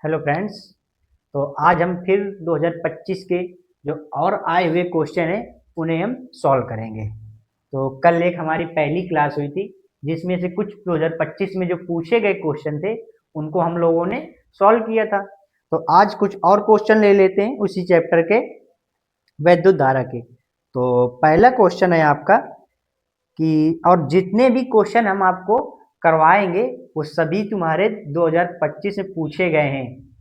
Hello friends. तो आज हम फिर 2025 के जो और आए हुए क्वेश्चन हैं उन्हें हम सॉल्व करेंगे। तो कल एक हमारी पहली क्लास हुई थी जिसमें से कुछ 2025 में जो पूछे गए क्वेश्चन थे उनको हम लोगों ने सॉल्व किया था। तो आज कुछ और क्वेश्चन ले लेते हैं उसी चैप्टर के, वैद्युत धारा के। तो पहला क्वेश्चन है आपका कि और जितने भी क्वेश्चन हम आपको करवाएंगे वो सभी तुम्हारे 2025 में पूछे गए हैं,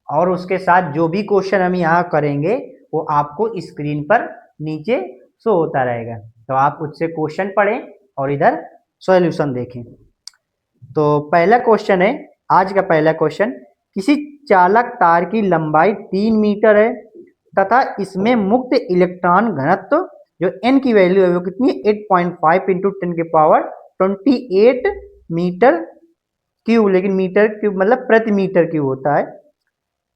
और उसके साथ जो भी क्वेश्चन हम यहाँ करेंगे वो आपको स्क्रीन पर नीचे शो होता रहेगा। तो आप उससे क्वेश्चन पढ़ें और इधर सॉल्यूशन देखें। तो पहला क्वेश्चन है, आज का पहला क्वेश्चन, किसी चालक तार की लंबाई 3 मीटर है तथा इसमें मुक्त इलेक्ट्रॉन घनत्व जो n की वैल्यू है वो कितनी है 8.5 इंटू 10 के पावर 28 मीटर क्यूब, लेकिन मीटर क्यूब मतलब प्रति मीटर क्यूब होता है।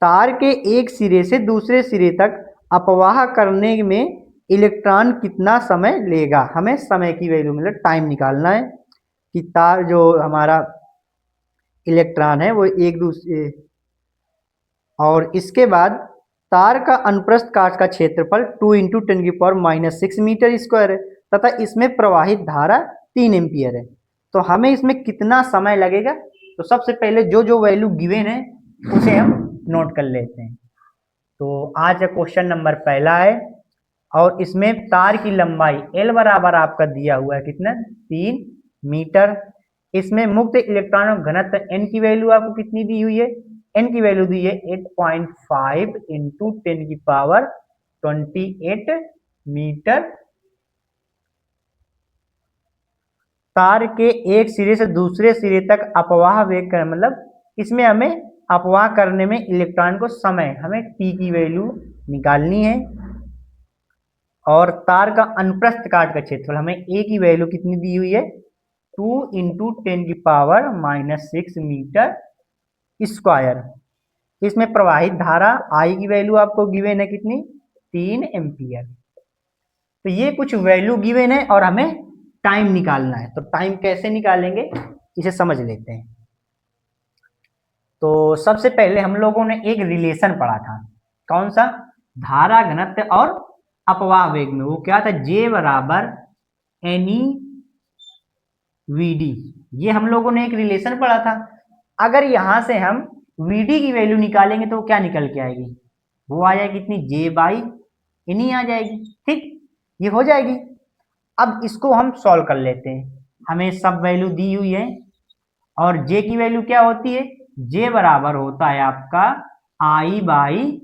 तार के एक सिरे से दूसरे सिरे तक अपवाह करने में इलेक्ट्रॉन कितना समय लेगा। हमें समय की वैल्यू मतलब टाइम निकालना है कि तार जो हमारा इलेक्ट्रॉन है वो एक दूसरे, और इसके बाद तार का अनुप्रस्थ काट का क्षेत्रफल 2 इंटू 10 की पावर -6 मीटर स्क्वायर है तथा इसमें प्रवाहित धारा 3 एम्पियर है। तो हमें इसमें कितना समय लगेगा, तो सबसे पहले जो जो वैल्यू गिवन है उसे हम नोट कर लेते हैं। तो आज का क्वेश्चन नंबर पहला है और इसमें तार की लंबाई L बराबर आपका दिया हुआ है कितना 3 मीटर। इसमें मुक्त इलेक्ट्रॉन घनत्व n की वैल्यू आपको कितनी दी हुई है, n की वैल्यू दी है 8.5 इंटू 10 की पावर 28 मीटर। तार के एक सिरे से दूसरे सिरे तक अपवाह वेग कर मतलब इसमें हमें अपवाह करने में इलेक्ट्रॉन को समय हमें t की वैल्यू निकालनी है, और तार का अनुप्रस्थ काट का क्षेत्रफल हमें a की वैल्यू कितनी दी हुई है 2 इंटू 10 की पावर -6 मीटर स्क्वायर। इसमें प्रवाहित धारा I की वैल्यू आपको गिवन है कितनी 3 एम्पियर। तो ये कुछ वैल्यू गिवन है और हमें टाइम निकालना है। तो टाइम कैसे निकालेंगे इसे समझ लेते हैं। तो सबसे पहले हम लोगों ने एक रिलेशन पढ़ा था, कौन सा, धारा घनत्व और अपवाह वेग में। वो क्या था, J बराबर NE VD, ये हम लोगों ने एक रिलेशन पढ़ा था। अगर यहां से हम VD की वैल्यू निकालेंगे तो क्या निकल के आएगी, वो आ जाएगी कितनी J बाई NE आ जाएगी। ठीक, ये हो जाएगी। अब इसको हम सॉल्व कर लेते हैं। हमें सब वैल्यू दी हुई है और J की वैल्यू क्या होती है, J बराबर होता है आपका I बाई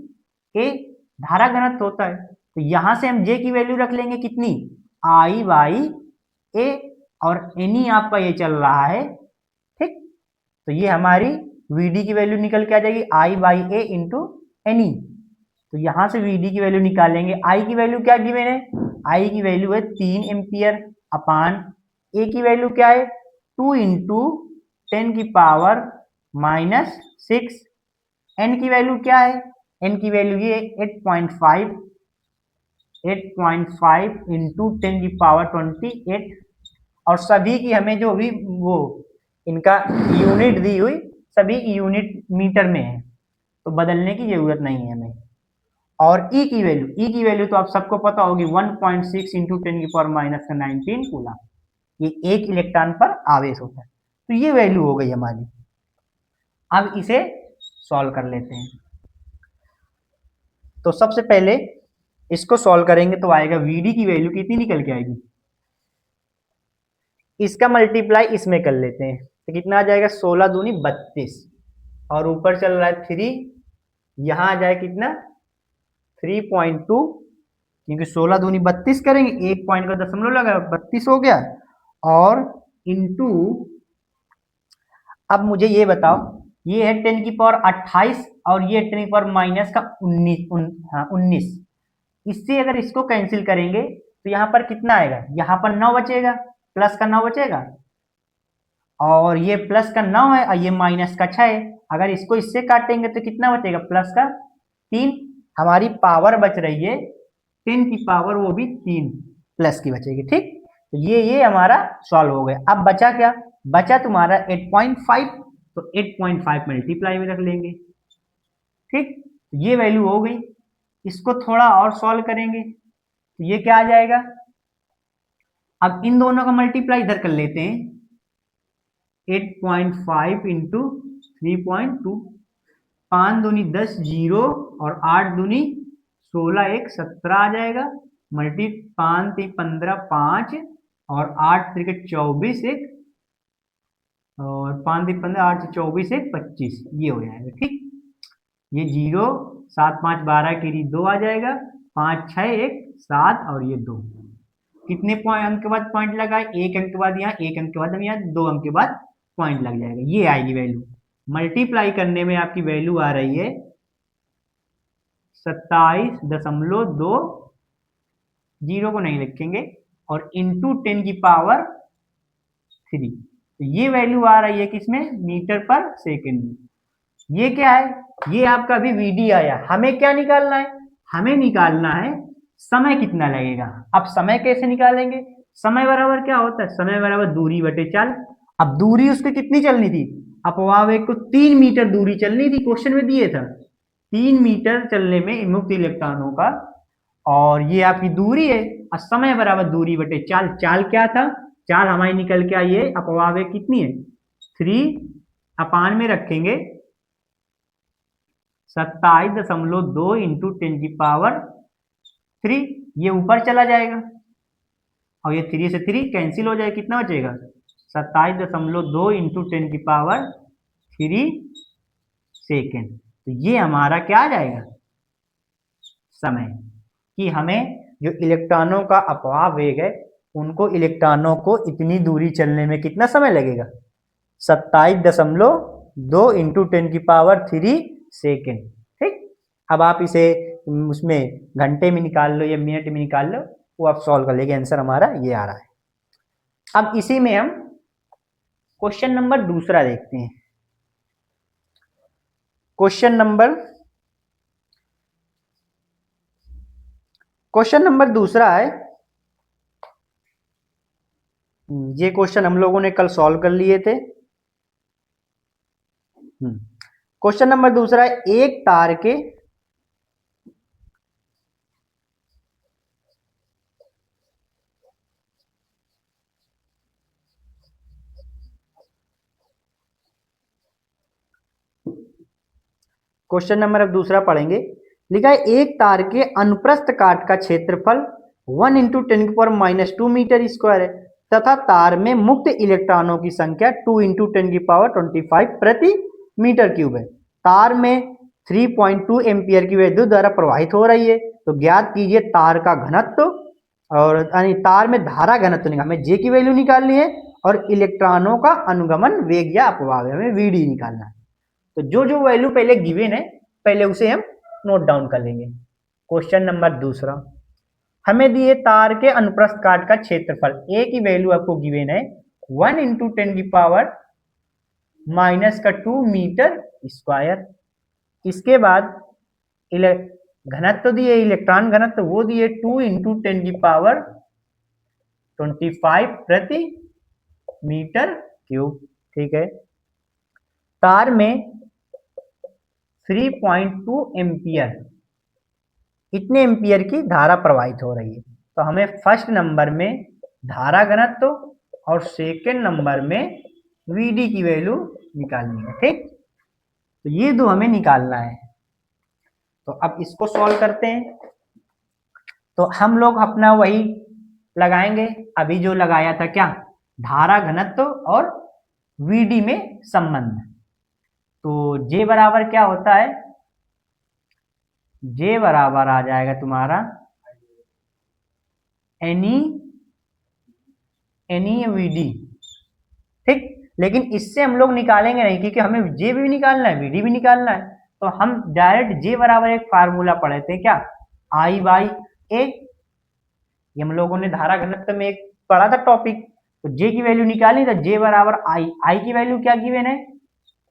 A, धारा घनत्व होता है। तो यहां से हम J की वैल्यू रख लेंगे कितनी I बाई A, और NE आपका ये चल रहा है। ठीक, तो ये हमारी VD की वैल्यू निकल के आ जाएगी I by A into NE। तो यहां से VD की वैल्यू निकालेंगे। I की वैल्यू क्या गिवन है, I की वैल्यू है 3 एम्पियर अपान A की वैल्यू क्या है 2 इंटू 10 की पावर -6। N की वैल्यू क्या है, N की वैल्यू ये 8.5 इंटू 10 की पावर 28, और सभी की हमें जो भी वो इनका यूनिट दी हुई सभी यूनिट मीटर में है, तो बदलने की जरूरत नहीं है हमें। और E की वैल्यू तो आप सबको पता होगी 1.6 इंटू 10 की पावर -19 कूलम, ये एक इलेक्ट्रॉन पर आवेश होता है। तो ये वैल्यू हो गई हमारी। अब इसे सॉल्व कर लेते हैं। तो सबसे पहले इसको सॉल्व करेंगे तो आएगा VD की वैल्यू कितनी निकल के आएगी, इसका मल्टीप्लाई इसमें कर लेते हैं तो कितना आ जाएगा 16 दूनी 32, और ऊपर चल रहा है 3, यहां आ जाए कितना 3.2, क्योंकि 16 दूनी 32 करेंगे, एक पॉइंट का दशमलव लगा 32 हो गया, और इंटू, अब मुझे ये बताओ, ये है 10 की पावर 28 और ये 10 की पावर माइनस का 19, इससे अगर इसको कैंसिल करेंगे तो यहाँ पर कितना आएगा, यहाँ पर 9 बचेगा, प्लस का 9 बचेगा, और ये प्लस का 9 है और ये माइनस का 6 है। अगर इसको इससे काटेंगे तो कितना बचेगा, प्लस का 3। हमारी पावर बच रही है 10 की पावर वो भी 3 प्लस की बचेगी। ठीक, तो ये हमारा सॉल्व हो गया। अब बचा क्या, बचा तुम्हारा 8.5, तो 8.5 मल्टीप्लाई में रख लेंगे। ठीक, ये वैल्यू हो गई। इसको थोड़ा और सॉल्व करेंगे तो ये क्या आ जाएगा, अब इन दोनों का मल्टीप्लाई इधर कर लेते हैं, 8.5 इंटू 3.2, 5 दूनी 10 जीरो और 8 दूनी 16 एक 17 आ जाएगा, मल्टी 5 3 15 5 और 8 3 24 एक और 5 3 15 8 24 एक 25, ये हो जाएगा। ठीक, ये जीरो 7 5 12 की 2 आ जाएगा, 5 6 1 7 और ये 2, कितने पॉइंट अंक के बाद पॉइंट लगा है, एक अंक के बाद यहाँ, एक अंक के बाद हम यहाँ, 2 अंक के बाद पॉइंट लग जाएगा, ये आएगी वैल्यू। मल्टीप्लाई करने में आपकी वैल्यू आ रही है 27.2, जीरो को नहीं लिखेंगे, और इंटू 10 की पावर 3, तो ये वैल्यू आ रही है किसमें, मीटर पर सेकेंड में। ये क्या है, ये आपका अभी वीडी आया, हमें क्या निकालना है, हमें निकालना है समय कितना लगेगा। अब समय कैसे निकालेंगे, समय बराबर क्या होता है, समय बराबर दूरी बटे चाल। अब दूरी उसको कितनी चलनी थी, अपवाहक को 3 मीटर दूरी चलनी थी, क्वेश्चन में दिए था 3 मीटर चलने में मुक्त इलेक्ट्रॉनों का, और ये आपकी दूरी है, और समय बराबर दूरी बटे चाल। चाल क्या था, चाल हमारी निकल के आई है, अपवाहक कितनी है 3 अपान में रखेंगे 27.2 इंटू 10 की पावर 3, ये ऊपर चला जाएगा और ये 3 से 3 कैंसिल हो जाएगा, कितना बचेगा 27.2 इंटू 10 की पावर 3 सेकेंड। तो ये हमारा क्या आ जाएगा, समय, कि हमें जो इलेक्ट्रॉनों का अपवाह वेग है, उनको इलेक्ट्रॉनों को इतनी दूरी चलने में कितना समय लगेगा, 27.2 इंटू 10 की पावर 3 सेकेंड। ठीक, अब आप इसे उसमें घंटे में निकाल लो या मिनट में निकाल लो, वो आप सॉल्व कर लेंगे, आंसर हमारा ये आ रहा है। अब इसी में हम क्वेश्चन नंबर दूसरा देखते हैं। क्वेश्चन नंबर दूसरा है, ये क्वेश्चन हम लोगों ने कल सॉल्व कर लिए थे। क्वेश्चन नंबर दूसरा है, एक तार के क्वेश्चन नंबर अब दूसरा पढ़ेंगे। लिखा है एक तार के अनुप्रस्थ काट का क्षेत्रफल 1 इंटू 10⁻² मीटर स्क्वायर है तथा तार में मुक्त इलेक्ट्रॉनों की संख्या 2 इंटू 10⁻25 प्रति मीटर क्यूब है। तार में 3.2 एम्पियर की विद्युत धारा प्रवाहित हो रही है, तो ज्ञात कीजिए तार का घनत्व, और यानी तार में धारा घनत्व निकाल, हमें जे की वैल्यू निकालनी है, और इलेक्ट्रॉनों का अनुगमन वेग या अपवाह हमें वीडी निकालना है। तो जो जो वैल्यू पहले गिवन है, पहले उसे हम नोट डाउन कर लेंगे। क्वेश्चन नंबर दूसरा, हमें दिए तार के अनुप्रस्थ काट का क्षेत्रफल, ए की वैल्यू आपको गिवन है 1 इंटू 10⁻² मीटर स्क्वायर। इसके बाद घनत्व दिए, इलेक्ट्रॉन घनत्व वो दिए 2 इंटू 10⁻25 प्रति मीटर क्यूब। ठीक है, तार में 3.2 एम्पियर, इतने एम्पियर की धारा प्रवाहित हो रही है, तो हमें फर्स्ट नंबर में धारा घनत्व और सेकंड नंबर में वीडी की वैल्यू निकालनी है। ठीक, तो ये दो हमें निकालना है। तो अब इसको सॉल्व करते हैं। तो हम लोग अपना वही लगाएंगे, अभी जो लगाया था, क्या, धारा घनत्व और वीडी में संबंध। तो जे बराबर क्या होता है, जे बराबर आ जाएगा तुम्हारा एनी वीडी। ठीक, लेकिन इससे हम लोग निकालेंगे नहीं, क्योंकि हमें जे भी निकालना है, वीडी भी निकालना है। तो हम डायरेक्ट जे बराबर एक फार्मूला पढ़े थे, क्या, आई बाई ए, ये हम लोगों ने धारा घनत्व में एक पढ़ा था टॉपिक। तो जे की वैल्यू निकाली, तो जे बराबर आई की वैल्यू क्या गिवन है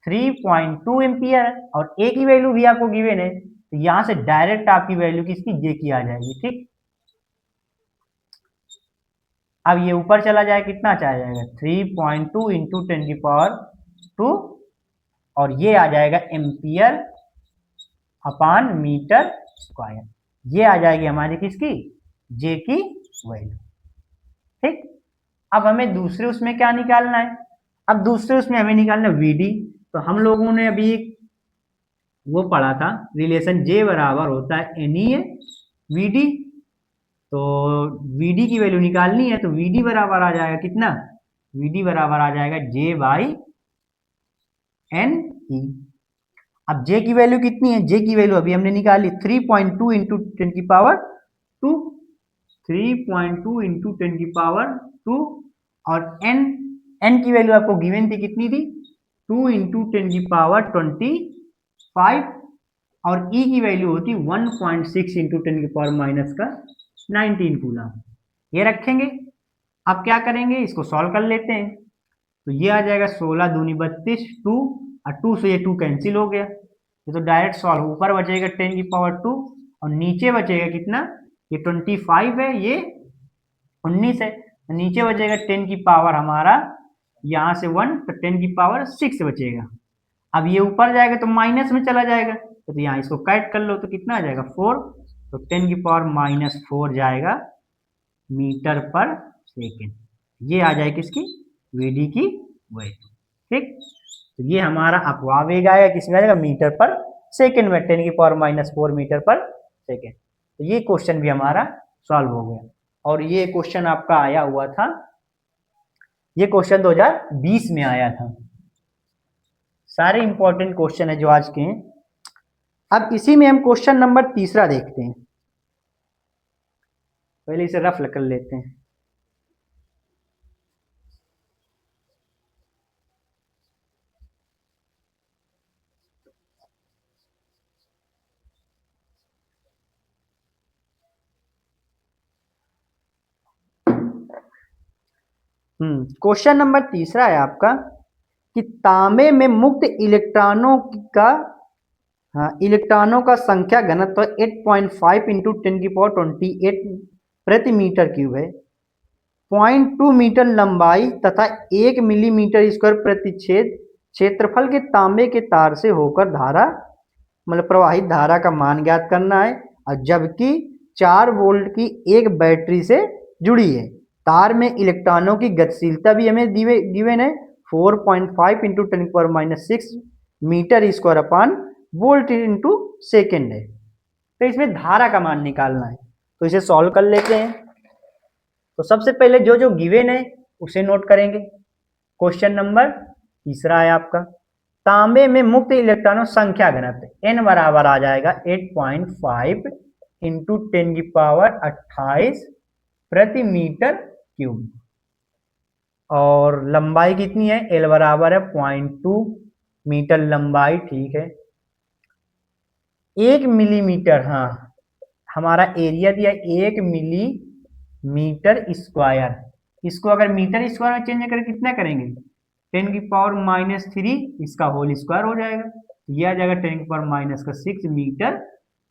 3.2 एम्पियर, और ए की वैल्यू भी आपको गिवन है, तो यहां से डायरेक्ट आपकी वैल्यू किसकी, जे की आ जाएगी। ठीक, अब ये ऊपर चला जाए, कितना चला जाएगा 3.2 इंटू 10⁻², और ये आ जाएगा एम्पियर अपॉन मीटर स्क्वायर। ये आ जाएगी हमारी किसकी, जे की वैल्यू। ठीक, अब हमें दूसरे उसमें क्या निकालना है, अब दूसरे उसमें हमें निकालना है वीडी। तो हम लोगों ने अभी एक वो पढ़ा था, रिलेशन जे बराबर होता है एन ई वीडी। तो वीडी की वैल्यू निकालनी है, तो वीडी बराबर आ जाएगा कितना, वीडी बराबर आ जाएगा जे बाई एन ई। अब जे की वैल्यू कितनी है, जे की वैल्यू अभी हमने निकाली 3.2 इंटू टेन की पावर 2, 3.2 इंटू टेन की पावर 2। और एन, एन की वैल्यू आपको गिवन थी, कितनी थी, 2 इंटू टेन की पावर 25। और ई की वैल्यू होती 1.6 इंटू टेन की पावर माइनस का 19 कूलम। ये रखेंगे। अब क्या करेंगे, इसको सॉल्व कर लेते हैं। तो ये आ जाएगा 16 दूनी 32, 2 और 2 से ये 2 कैंसिल हो गया, ये तो डायरेक्ट सॉल्व। ऊपर बचेगा 10 की पावर 2 और नीचे बचेगा कितना, ये 25 है, ये 19 है, तो नीचे बचेगा 10 की पावर हमारा यहाँ से 1, तो 10 की पावर 6 बचेगा। अब ये ऊपर जाएगा तो माइनस में चला जाएगा, तो यहाँ इसको काट कर लो तो कितना आ जाएगा 4, तो 10 की पावर -4 जाएगा मीटर पर सेकेंड। ये आ जाए किसकी, वीडी की वैल्यू। ठीक, तो ये हमारा अपवाह वेग आएगा, किसमें आएगा, मीटर पर सेकेंड में, 10 की पावर -4 मीटर पर सेकेंड। तो ये क्वेश्चन भी हमारा सॉल्व हो गया। और ये क्वेश्चन आपका आया हुआ था, ये क्वेश्चन 2020 में आया था। सारे इंपॉर्टेंट क्वेश्चन है जो आज के हैं। अब इसी में हम क्वेश्चन नंबर तीसरा देखते हैं। पहले इसे रफ कर लेते हैं। क्वेश्चन नंबर तीसरा है आपका कि तांबे में मुक्त इलेक्ट्रॉनों का, हाँ, इलेक्ट्रॉनों का संख्या घनत्व 8.5 इंटू 10 की पावर 28 प्रति मीटर क्यूब है। 0.2 मीटर लंबाई तथा 1 मिलीमीटर स्क्वायर प्रति छेद क्षेत्रफल के तांबे के तार से होकर धारा, मतलब प्रवाहित धारा का मान ज्ञात करना है। और जबकि 4 वोल्ट की एक बैटरी से जुड़ी है। तार में इलेक्ट्रॉनों की गतिशीलता भी हमें गिवन है 4.5 इंटू 10 की power -6 metre square upon volt into second है। तो इसमें धारा का मान निकालना है, तो इसे सॉल्व कर लेते हैं। तो सबसे पहले जो जो गिवन है उसे नोट करेंगे। क्वेश्चन नंबर तीसरा है आपका, तांबे में मुक्त इलेक्ट्रॉनों संख्या घनत्व n बराबर आ जाएगा 8.5 इंटू 10 की पावर 28 प्रति मीटर क्यूब। और लंबाई कितनी है, L बराबर है 0.2 मीटर लंबाई, ठीक है। 1 मिलीमीटर, हाँ, हमारा एरिया दिया 1 मिलीमीटर स्क्वायर। इसको अगर मीटर स्क्वायर में चेंज करके कितना करेंगे, 10 की पावर -3 इसका होल स्क्वायर हो जाएगा। यह आ जाएगा 10 की पावर -6 मीटर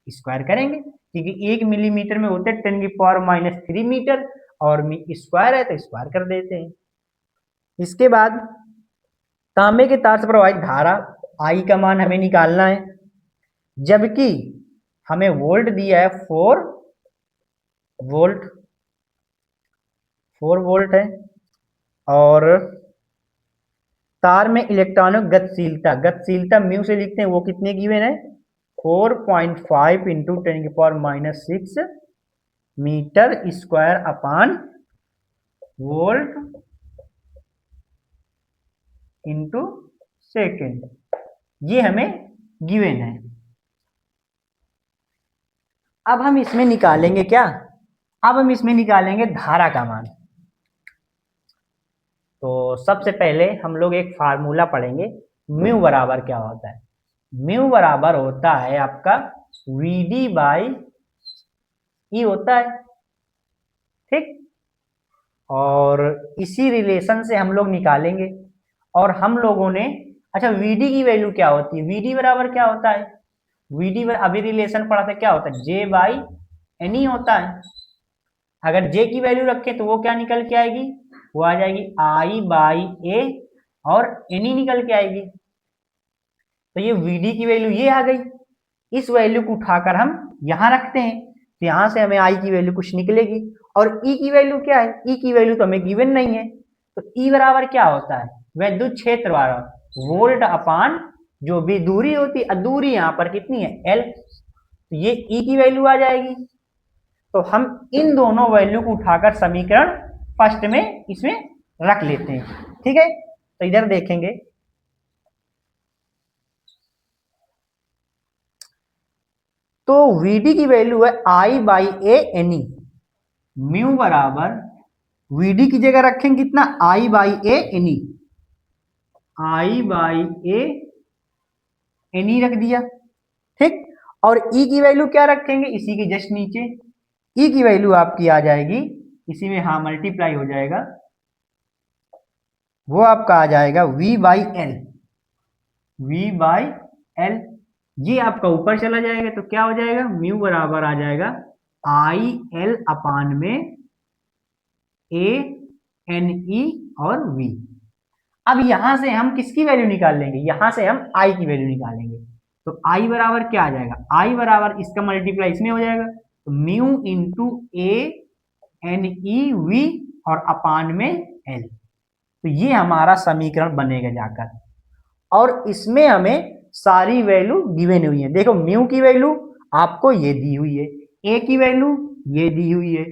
स्क्वायर करेंगे, क्योंकि 1 मिलीमीटर में होते हैं 10 की पावर -3 मीटर, और स्क्वायर है तो स्क्वायर कर देते हैं। इसके बाद तांबे के तार से प्रवाहित धारा आई का मान हमें निकालना है, जबकि हमें वोल्ट दिया है 4 वोल्ट, 4 वोल्ट है। और तार में इलेक्ट्रॉनों गतिशीलता, गतिशीलता म्यू से लिखते हैं, वो कितने गिवन है 4.5 इंटू 10 की power -6 metre square upon volt into second, ये हमें गिवन है। अब हम इसमें निकालेंगे क्या, अब हम इसमें निकालेंगे धारा का मान। तो सबसे पहले हम लोग एक फार्मूला पढ़ेंगे, म्यू बराबर क्या होता है। म्यू बराबर होता है आपका वीडी बाई ई होता है, ठीक। और इसी रिलेशन से हम लोग निकालेंगे। और हम लोगों ने, अच्छा, वीडी की वैल्यू क्या होती है, वीडी बराबर क्या होता है, वीडी अभी रिलेशन पढ़ा था, क्या होता है, जे बाई एन ई होता है। अगर जे की वैल्यू रखें तो वो क्या निकल के आएगी, वो आ जाएगी आई बाई ए, और एन ई निकल के आएगी। तो ये वीडी की वैल्यू ये आ गई। इस वैल्यू को उठाकर हम यहाँ रखते हैं, तो यहाँ से हमें आई की वैल्यू कुछ निकलेगी। और ई की वैल्यू क्या है, ई की वैल्यू तो हमें गिवन नहीं है, तो ई बराबर क्या होता है, विद्युत क्षेत्र बराबर वोल्ट अपान जो भी दूरी होती है, दूरी यहाँ पर कितनी है, एल, तो ये ई की वैल्यू आ जाएगी। तो हम इन दोनों वैल्यू को उठाकर समीकरण फर्स्ट में इसमें रख लेते हैं, ठीक है। तो इधर देखेंगे, तो Vd की वैल्यू है I by A N E, mu बराबर Vd की जगह रखेंगे कितना, I by A N E, I by A N E रख दिया, ठीक। और E की वैल्यू क्या रखेंगे, इसी के जस्ट नीचे E की वैल्यू आपकी आ जाएगी, इसी में हाँ मल्टीप्लाई हो जाएगा, वो आपका आ जाएगा V by L, V by L, ये आपका ऊपर चला जाएगा तो क्या हो जाएगा, म्यू बराबर आ जाएगा आई एल अपान में ए एन ई और वी। अब यहां से हम किसकी वैल्यू निकाल लेंगे, यहां से हम आई की वैल्यू निकालेंगे, तो आई बराबर क्या आ जाएगा, आई बराबर इसका मल्टीप्लाई इसमें हो जाएगा, तो म्यू इंटू ए एन ई वी और अपान में एल, तो ये हमारा समीकरण बनेगा जाकर। और इसमें हमें सारी वैल्यू गिवन हुई है, देखो म्यू की वैल्यू आपको ये दी हुई है, ए की वैल्यू ये दी हुई है,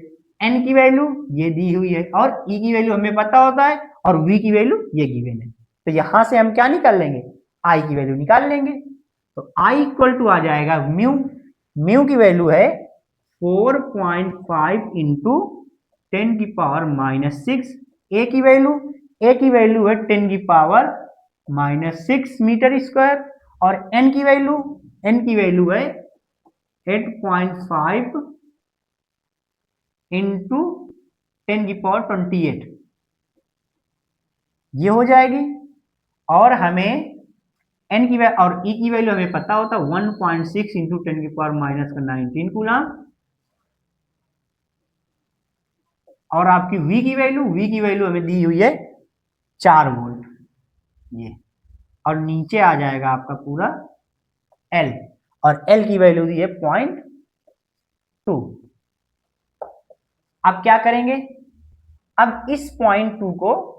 एन की वैल्यू ये दी हुई है, और ई की वैल्यू हमें पता होता है, और वी की वैल्यू ये गिवन है। तो यहां से हम क्या निकाल लेंगे, आई की वैल्यू निकाल लेंगे, तो आई इक्वल टू आ जाएगा म्यू, म्यू की वैल्यू है 4.5 इंटू 10⁻⁻6, ए की वैल्यू है 10⁻⁻6 मीटर स्क्वायर, और एन की वैल्यू है 8.5 इंटू 10⁻28, ये हो जाएगी। और हमें एन की वैल्यू और ई की वैल्यू हमें पता होता है 1.6 इंटू 10⁻⁻19 कूलम, और आपकी वी की वैल्यू हमें दी हुई है 4 वोल्ट, ये, और नीचे आ जाएगा आपका पूरा एल, और एल की वैल्यू दी है 0.2। अब क्या करेंगे, अब इस 0.2 को,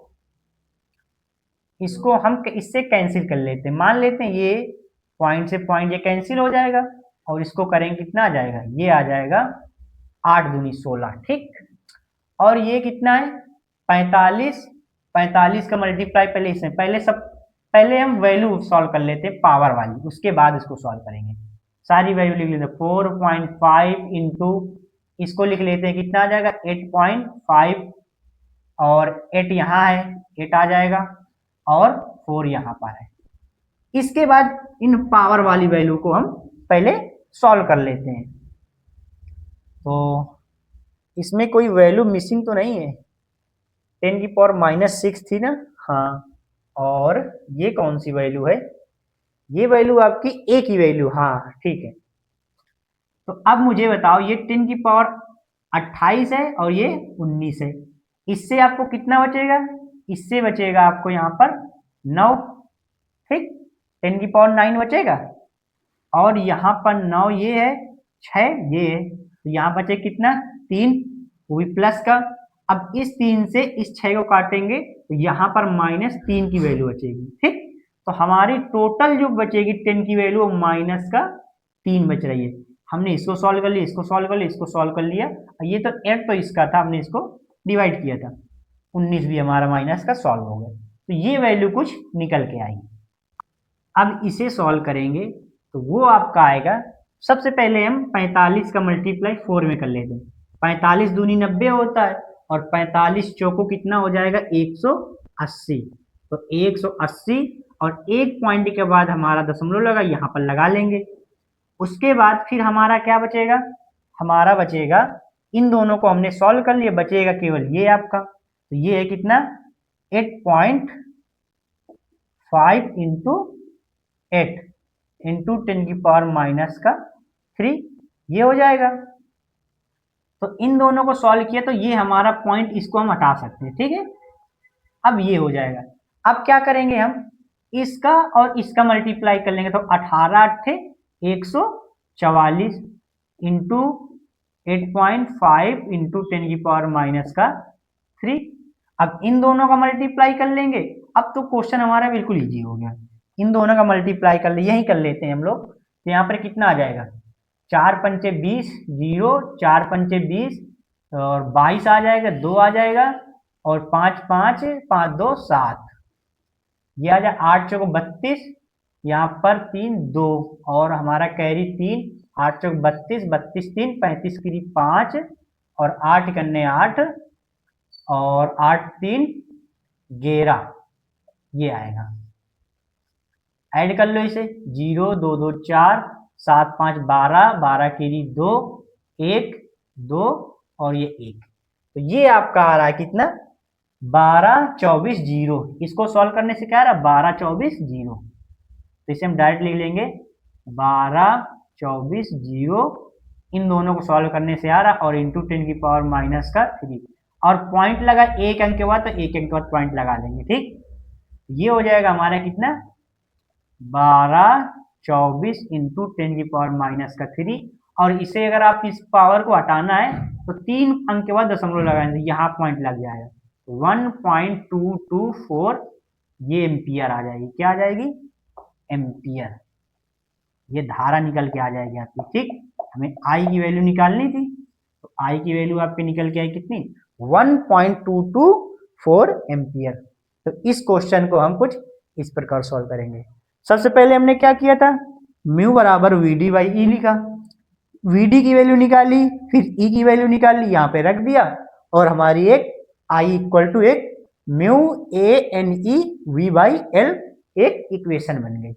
इसको हम इससे कैंसिल कर लेते हैं, मान लेते हैं ये पॉइंट से पॉइंट ये कैंसिल हो जाएगा, और इसको करेंगे कितना आ जाएगा, ये आ जाएगा 8 दूनी 16, ठीक। और ये कितना है 45, 45 का मल्टीप्लाई पहले इसमें, पहले हम वैल्यू सॉल्व कर लेते हैं पावर वाली, उसके बाद इसको सॉल्व करेंगे। सारी वैल्यू लिख लेते हैं, 4.5 इंटू, इसको लिख लेते हैं कितना आ जाएगा 8.5, और 8 यहाँ है 8 आ जाएगा, और 4 यहाँ पर है। इसके बाद इन पावर वाली वैल्यू को हम पहले सॉल्व कर लेते हैं, तो इसमें कोई वैल्यू मिसिंग तो नहीं है, 10⁻⁻6 थी ना, हाँ, और ये कौन सी वैल्यू है, ये वैल्यू आपकी ए की वैल्यू, हाँ ठीक है। तो अब मुझे बताओ, ये 10⁻28 है और ये 19 है, इससे आपको कितना बचेगा, इससे बचेगा आपको यहाँ पर 9, ठीक, 10⁻9 बचेगा, और यहाँ पर 9 ये है, 6 ये है, तो यहाँ बचे कितना 3, वो भी प्लस का। अब इस 3 से इस 6 को काटेंगे तो यहाँ पर -3 की वैल्यू बचेगी, ठीक। तो हमारी टोटल जो बचेगी 10 की वैल्यू -3 बच रही है। हमने इसको सॉल्व कर लिया, इसको सॉल्व कर लिया, इसको सॉल्व कर लिया, ये तो 8 तो इसका था, हमने इसको डिवाइड किया था, 19 भी हमारा माइनस का सॉल्व हो गया, तो ये वैल्यू कुछ निकल के आई। अब इसे सॉल्व करेंगे तो वो आपका आएगा, सबसे पहले हम 45 का मल्टीप्लाई 4 में कर लेते हैं, 45 दूनी 90 होता है, और 45 चौको कितना हो जाएगा 180, तो 180, और एक पॉइंट के बाद हमारा दशमलव लगा, यहाँ पर लगा लेंगे। उसके बाद फिर हमारा क्या बचेगा, हमारा बचेगा, इन दोनों को हमने सॉल्व कर लिया, बचेगा केवल ये आपका, तो ये है कितना 8.5 इंटू 8 इंटू 10⁻⁻3, ये हो जाएगा। तो इन दोनों को सॉल्व किया तो ये हमारा पॉइंट, इसको हम हटा सकते हैं, ठीक है। अब ये हो जाएगा। अब क्या करेंगे हम, इसका और इसका मल्टीप्लाई कर लेंगे, तो 18 8 180, 44 इंटू 8.5 इंटू 10⁻³ अब इन दोनों का मल्टीप्लाई कर लेंगे। अब तो क्वेश्चन हमारा बिल्कुल इजी हो गया। इन दोनों का मल्टीप्लाई कर ले, यही कर लेते हैं हम लोग। तो यहाँ पर कितना आ जाएगा, 4×5 = 20, 0, 4×5 = 20 और 22 आ जाएगा, 2 आ जाएगा और 5×5 = 5×2 = 7। ये आ जाए 8×4 = 32, यहाँ पर 3 2 और हमारा कैरी 3, 8×4 = 32, 32 3 35 की 5 और 8 करने 8 और 8 3 11, ये आएगा। ऐड कर लो इसे, 0 2 2 4 7 5 12, 12 केरी 2 1 2 और ये 1। तो ये आपका आ रहा है कितना, 12 24 0। इसको सॉल्व करने से क्या आ रहा है, 12 24 0। तो इसे हम डायरेक्ट लिख लेंगे 12 24 0। इन दोनों को सॉल्व करने से आ रहा और इंटू 10⁻³ और पॉइंट लगा एक अंक के बाद, तो एक अंक के बाद पॉइंट लगा देंगे। ठीक, ये हो जाएगा हमारा कितना, 12 24 इंटू 10⁻³ और इसे अगर आप इस पावर को हटाना है तो 3 अंक के बाद दशमलव लगाएंगे, यहाँ पॉइंट लग जाएगा 1.224, ये एम्पियर आ जाएगी। क्या आ जाएगी, एम्पियर। ये धारा निकल के आ जाएगी आपकी। ठीक, हमें आई की वैल्यू निकालनी थी, तो आई की वैल्यू आपकी निकल के आई कितनी, 1.224 एम्पियर। तो इस क्वेश्चन को हम कुछ इस प्रकार सॉल्व करेंगे। सबसे पहले हमने क्या किया था, म्यू बराबर VD/E लिखा, VD की वैल्यू निकाली, फिर E की वैल्यू निकाली, यहाँ पे रख दिया और हमारी एक I = एक म्यू ANE V/L एक इक्वेशन बन गई।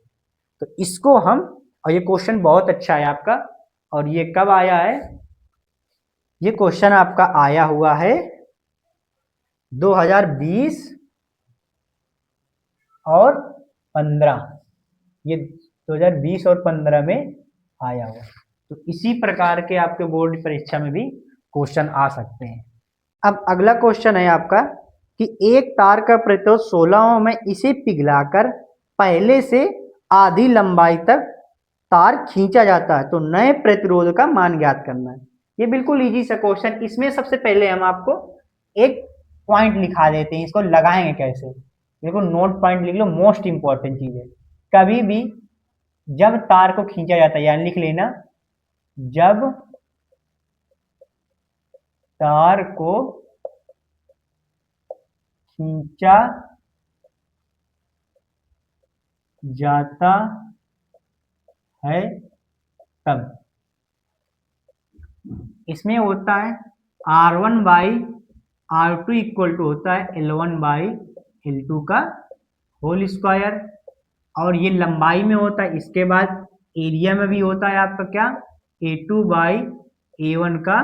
तो इसको हम, और ये क्वेश्चन बहुत अच्छा है आपका, और ये कब आया है, ये क्वेश्चन आपका आया हुआ है 2020 और 15, ये 2020 और 15 में आया हुआ। तो इसी प्रकार के आपके बोर्ड परीक्षा में भी क्वेश्चन आ सकते हैं। अब अगला क्वेश्चन है आपका कि एक तार का प्रतिरोध 16 ओम में, इसे पिघलाकर पहले से आधी लंबाई तक तार खींचा जाता है, तो नए प्रतिरोध का मान ज्ञात करना है। ये बिल्कुल इजी सा क्वेश्चन। इसमें सबसे पहले हम आपको एक पॉइंट लिखा देते हैं, इसको लगाएंगे कैसे, बिल्कुल नोट पॉइंट लिख लो, मोस्ट इंपॉर्टेंट चीज है। कभी भी जब तार को खींचा जाता है, यानी लिख लेना, जब तार को खींचा जाता है तब इसमें होता है R1/R2 इक्वल टू होता है L1/L2 का होल स्क्वायर, और ये लंबाई में होता है। इसके बाद एरिया में भी होता है आपका क्या, A2/A1 का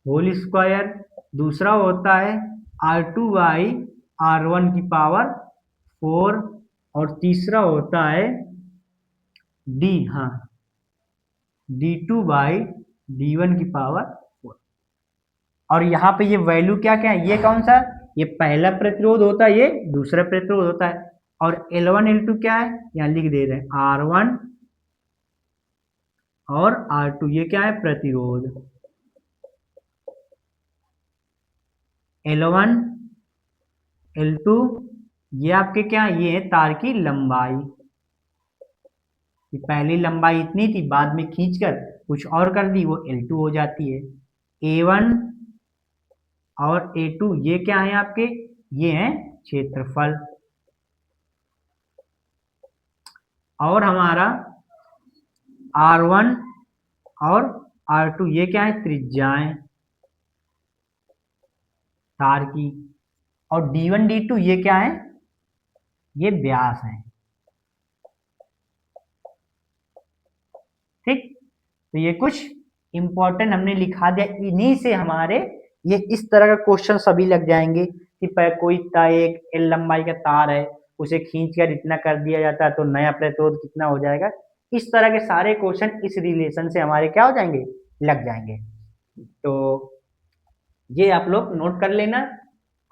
होल स्क्वायर। दूसरा होता है R2/R1 की पावर 4 और तीसरा होता है D2/D1 की पावर 4। और यहाँ पे ये वैल्यू क्या क्या है, ये कौन सा, ये पहला प्रतिरोध होता है, ये दूसरा प्रतिरोध होता है। और L1 L2 क्या है, यहाँ लिख दे रहे हैं R1 और R2, ये क्या है, प्रतिरोध। L1 L2 ये आपके क्या, ये है तार की लंबाई। पहली लंबाई इतनी थी, बाद में खींचकर कुछ और कर दी, वो L2 हो जाती है। A1 और A2 ये क्या है आपके, ये है क्षेत्रफल। और हमारा R1 और R2 ये क्या है, त्रिज्याएं तार की। और D1 D2 ये क्या है, ये व्यास है। ठीक, तो ये कुछ इंपॉर्टेंट हमने लिखा दिया, इन्हीं से हमारे ये इस तरह का क्वेश्चन सभी लग जाएंगे कि कोई एक L लंबाई का तार है, उसे खींचकर इतना कर दिया जाता है, तो नया प्रतिरोध कितना हो जाएगा। इस तरह के सारे क्वेश्चन इस रिलेशन से हमारे क्या हो जाएंगे, लग जाएंगे। तो ये आप लोग नोट कर लेना,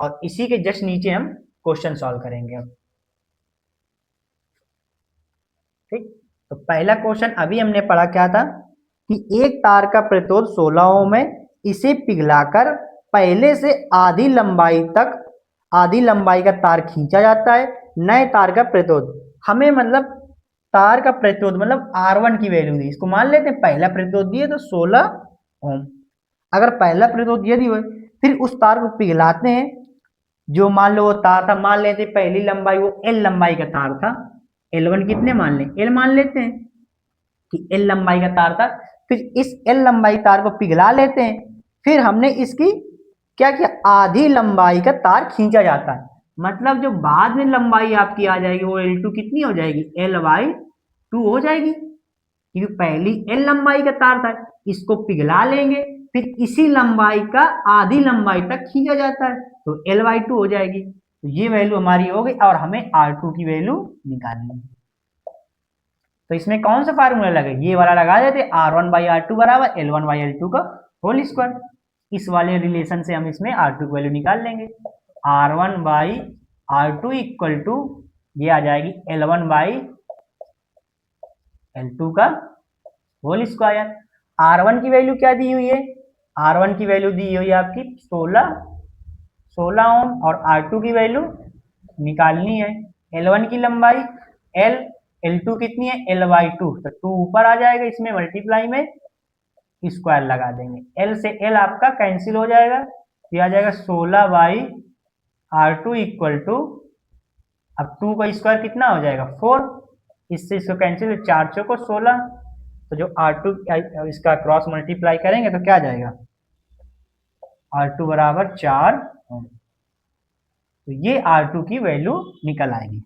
और इसी के जस्ट नीचे हम क्वेश्चन सॉल्व करेंगे अब। ठीक, तो पहला क्वेश्चन अभी हमने पढ़ा क्या था कि एक तार का प्रतिरोध 16 ओम है, इसे पिघलाकर पहले से आधी लंबाई का तार खींचा जाता है। नए तार का प्रतिरोध हमें मतलब तार का प्रतिरोध मतलब R1 की वैल्यू दी, इसको मान लेते हैं पहला प्रतिरोध दिए तो 16 ओम। अगर पहला प्रतिरोध यदि हो फिर उस तार को पिघलाते हैं, जो मान लो वो तार था, मान लेते पहली लंबाई वो L लंबाई का तार था, L1 कितने मान लें, L मान लेते हैं कि L लंबाई का तार था। फिर इस L लंबाई तार को पिघला लेते हैं, फिर हमने इसकी क्या किया, आधी लंबाई का तार खींचा जाता है। मतलब जो बाद में लंबाई आपकी आ जाएगी वो L2 कितनी हो जाएगी, L/2 हो जाएगी, क्योंकि पहली L लंबाई का तार था, इसको पिघला लेंगे फिर इसी लंबाई का आधी लंबाई तक खींचा जाता है तो L/2 हो जाएगी। तो ये वैल्यू हमारी हो गई और हमें R2 की वैल्यू निकालनी है। तो इसमें कौन सा फार्मूला लगे, ये वाला लगा देते, R1/R2 बराबर L1/L2 का होल स्क्वायर। इस वाले रिलेशन से हम इसमें R2 की वैल्यू निकाल लेंगे। R1/R2 इक्वल टू ये आ जाएगी L1/L2 का होल स्क्वायर। R1 की वैल्यू क्या दी हुई है, R1 की वैल्यू दी हुई है आपकी 16 ओम और R2 की वैल्यू निकालनी है। L1 की लंबाई L, L2 कितनी है L/2, तो 2 ऊपर आ जाएगा, इसमें मल्टीप्लाई में स्क्वायर लगा देंगे, L से L आपका कैंसिल हो जाएगा, ये आ जाएगा 16/R2 इक्वल टू, अब 2 का स्क्वायर कितना हो जाएगा 4, इससे इसको कैंसिल, 4 चौको 16, तो जो R2 इसका क्रॉस मल्टीप्लाई करेंगे तो क्या आ जाएगा R2 बराबर 4 ओम। तो ये R2 की वैल्यू निकल आएगी।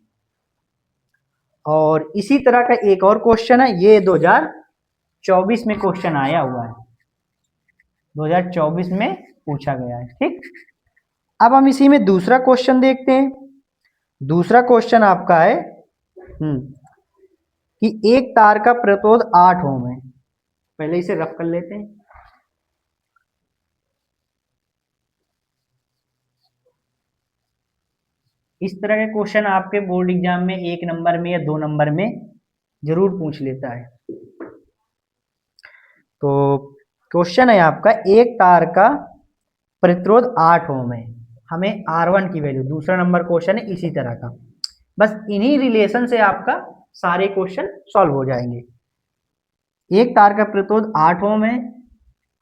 और इसी तरह का एक और क्वेश्चन है, ये 2024 में क्वेश्चन आया हुआ है, 2024 में पूछा गया है। ठीक, अब हम इसी में दूसरा क्वेश्चन देखते हैं। दूसरा क्वेश्चन आपका है कि एक तार का प्रतिरोध 8 ओम है, पहले इसे रफ कर लेते हैं। इस तरह के क्वेश्चन आपके बोर्ड एग्जाम में 1 नंबर में या 2 नंबर में जरूर पूछ लेता है। तो क्वेश्चन है आपका, एक तार का प्रतिरोध 8 ओम है, हमें R1 की वैल्यू, दूसरा नंबर क्वेश्चन है इसी तरह का। बस इन्हीं रिलेशन से आपका सारे क्वेश्चन सॉल्व हो जाएंगे। एक तार का प्रतिरोध 8 ओम है,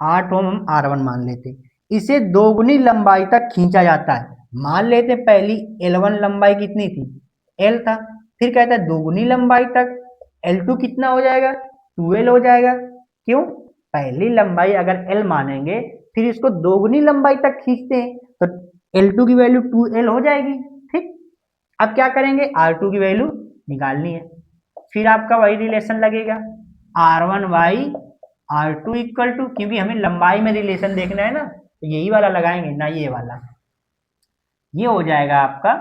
8 ओम हम R1 मान लेते, इसे दोगुनी लंबाई तक खींचा जाता है। मान लेते पहली L1 लंबाई कितनी थी, L था, फिर कहता है दोगुनी लंबाई तक, L2 कितना हो जाएगा 2L हो जाएगा। क्यों, पहली लंबाई अगर L मानेंगे फिर इसको दोगुनी लंबाई तक खींचते हैं तो L2 की वैल्यू 2L हो जाएगी। ठीक, अब क्या करेंगे, R2 की वैल्यू निकालनी है, फिर आपका वही रिलेशन लगेगा R1/R2 इक्वल टू, क्योंकि हमें लंबाई में रिलेशन देखना है ना, तो यही वाला लगाएंगे ना, ये वाला, ये हो जाएगा आपका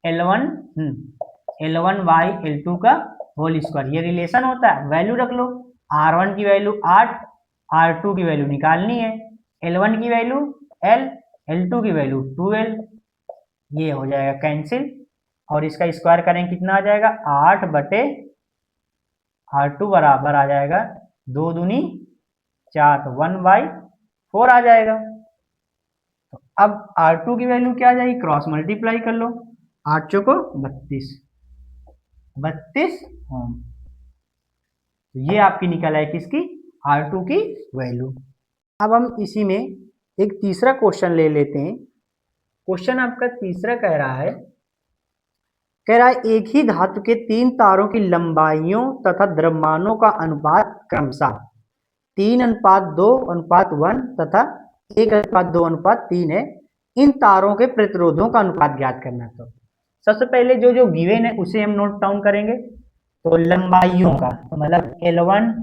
L1/L2 का होल स्क्वायर। ये रिलेशन होता है, वैल्यू रख लो, R1 की वैल्यू 8, R2 की वैल्यू निकालनी है, L1 की वैल्यू L, L2 की वैल्यू 2L, ये हो जाएगा कैंसिल, और इसका स्क्वायर करेंगे कितना आ जाएगा 8/R2 बराबर आ जाएगा 2 दूनी 4, तो 1/4 आ जाएगा। तो अब R2 की वैल्यू क्या आ जाएगी, क्रॉस मल्टीप्लाई कर लो, 8 चौको 32 ओम। तो ये आपकी निकल है किसकी, R2 की वैल्यू। अब हम इसी में एक तीसरा क्वेश्चन ले लेते हैं। क्वेश्चन आपका तीसरा कह रहा है एक ही धातु के 3 तारों की लंबाइयों तथा द्रव्यमानों का अनुपात क्रमशः 3:2:1 तथा 1:2:3 है, इन तारों के प्रतिरोधों का अनुपात ज्ञात करना। तो सबसे पहले जो जो गिवन है उसे हम नोट डाउन करेंगे। तो लंबाइयों का तो मतलब L1